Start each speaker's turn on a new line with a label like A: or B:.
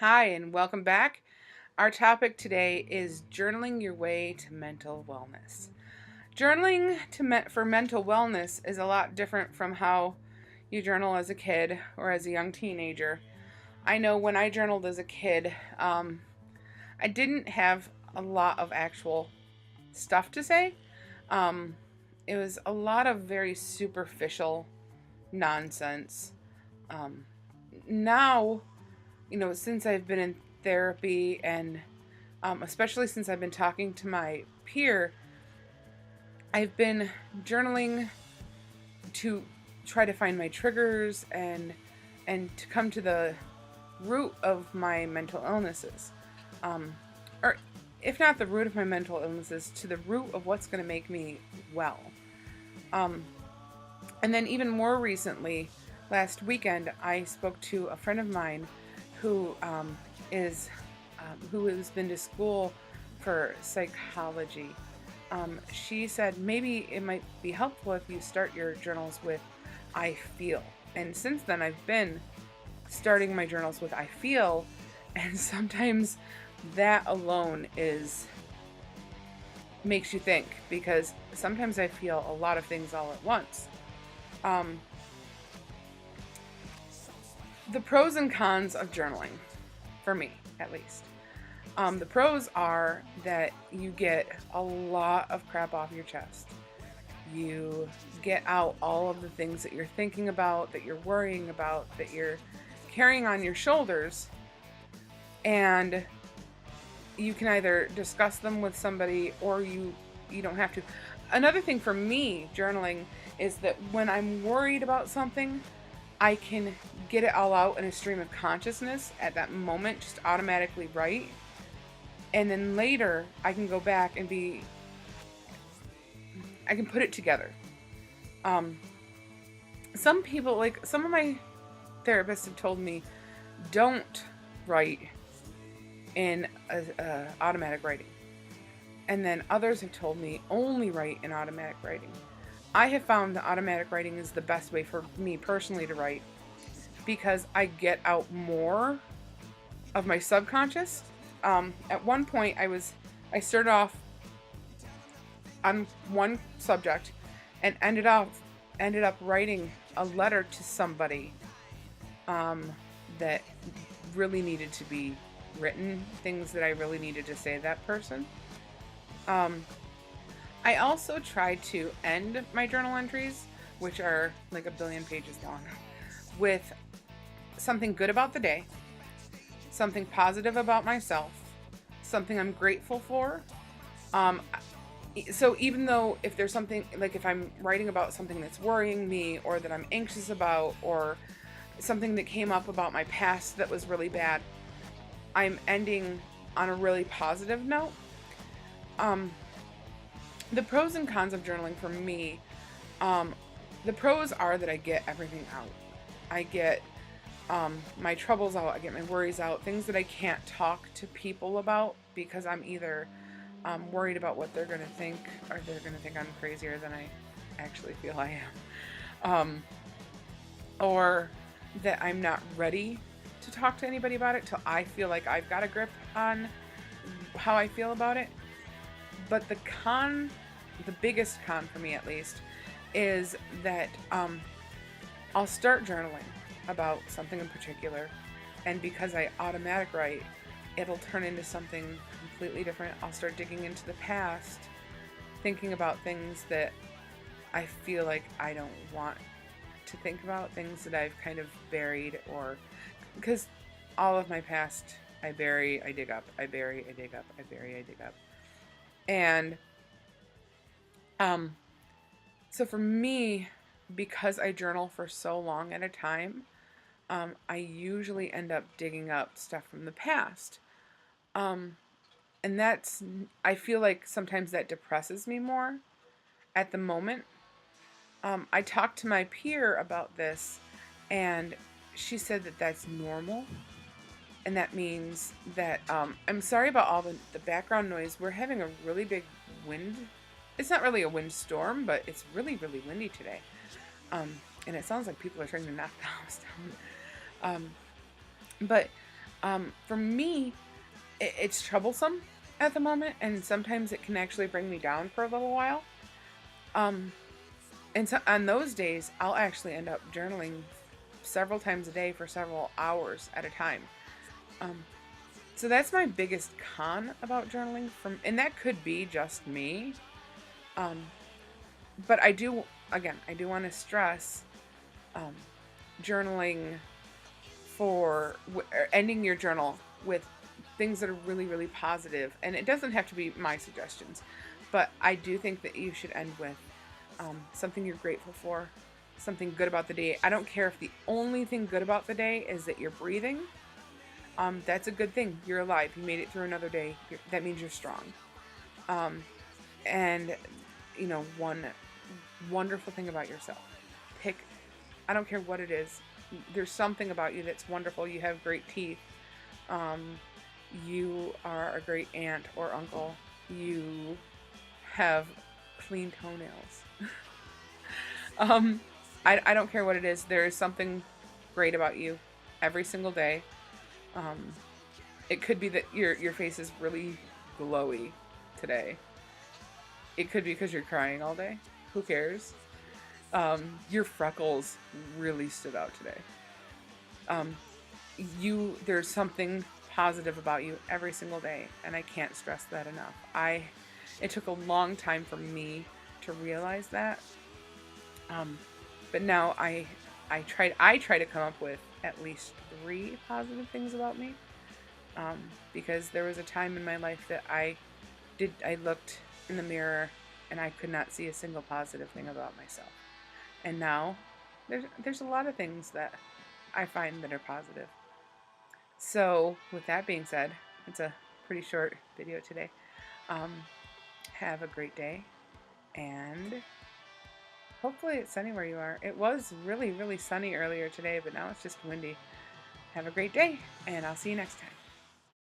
A: Hi, and welcome back. Our topic today is journaling your way to mental wellness. Journaling for mental wellness is a lot different from how you journal as a kid or as a young teenager. I know when I journaled as a kid, I didn't have a lot of actual stuff to say. Um, it was a lot of very superficial nonsense. Um, Now, since I've been in therapy and especially since I've been talking to my peer, I've been journaling to try to find my triggers and to come to the root of my mental illnesses, or if not the root of my mental illnesses, to the root of what's going to make me well. Um, and then even more recently, last weekend, I spoke to a friend of mine who is who has been to school for psychology. She said maybe it might be helpful if you start your journals with I feel. And since then, I've been starting my journals with I feel, and sometimes that alone is makes you think, because sometimes I feel a lot of things all at once. Um, the pros and cons of journaling, for me at least. The pros are that you get a lot of crap off your chest. You get out all of the things that you're thinking about, that you're worrying about, that you're carrying on your shoulders, and you can either discuss them with somebody or you don't have to. Another thing for me journaling is that when I'm worried about something, I can get it all out in a stream of consciousness at that moment, just automatically write. And then later I can go back and I can put it together. Um, some people, like some of my therapists have told me, don't write in automatic writing. And then others have told me only write in automatic writing. I have found that automatic writing is the best way for me personally to write, because I get out more of my subconscious. At one point, I started off on one subject and ended up writing a letter to somebody that really needed to be written, things that I really needed to say to that person. I also try to end my journal entries, which are like a billion pages long, with something good about the day, something positive about myself, something I'm grateful for. Um, so even though if there's something, like if I'm writing about something that's worrying me or that I'm anxious about, or something that came up about my past that was really bad, I'm ending on a really positive note. Um, the pros and cons of journaling for me, um, the pros are that I get everything out. I get my troubles out, I get my worries out, things that I can't talk to people about because I'm either worried about what they're going to think, or they're going to think I'm crazier than I actually feel I am. Or that I'm not ready to talk to anybody about it till I feel like I've got a grip on how I feel about it. But the biggest con for me at least, is that I'll start journaling about something in particular, and because I automatic write, it'll turn into something completely different. I'll start digging into the past, thinking about things that I feel like I don't want to think about, things that I've kind of buried, or because all of my past I bury, I dig up, I bury, I dig up, I bury, I dig up. And so for me, because I journal for so long at a time, I usually end up digging up stuff from the past. Um, and I feel like sometimes that depresses me more at the moment. I talked to my peer about this, and she said that that's normal. And that means that I'm sorry about all the background noise. We're having a really big wind. It's not really a windstorm, but it's really, really windy today. And it sounds like people are trying to knock the house down. But For me, it's troublesome at the moment, and sometimes it can actually bring me down for a little while. Um, and so on those days, I'll actually end up journaling several times a day for several hours at a time. Um, so that's my biggest con about journaling and that could be just me. Um, but I do want to stress, um, journaling ending your journal with things that are really, really positive. And it doesn't have to be my suggestions, but I do think that you should end with something you're grateful for, something good about the day. I don't care if the only thing good about the day is that you're breathing. That's a good thing. You're alive. You made it through another day. That means you're strong. Um, and, one wonderful thing about yourself. Pick, I don't care what it is. There's something about you that's wonderful. You have great teeth. You are a great aunt or uncle. You have clean toenails. I don't care what it is. There is something great about you every single day. It could be that your face is really glowy today. It could be because you're crying all day. Who cares? Your freckles really stood out today. There's something positive about you every single day, and I can't stress that enough. It took a long time for me to realize that. But now I try to come up with at least 3 positive things about me. Because there was a time in my life that I looked in the mirror and I could not see a single positive thing about myself. And now there's a lot of things that I find that are positive. So with that being said, it's a pretty short video today. Have a great day, and hopefully it's sunny where you are. It was really, really sunny earlier today, but now it's just windy. Have a great day, and I'll see you next time.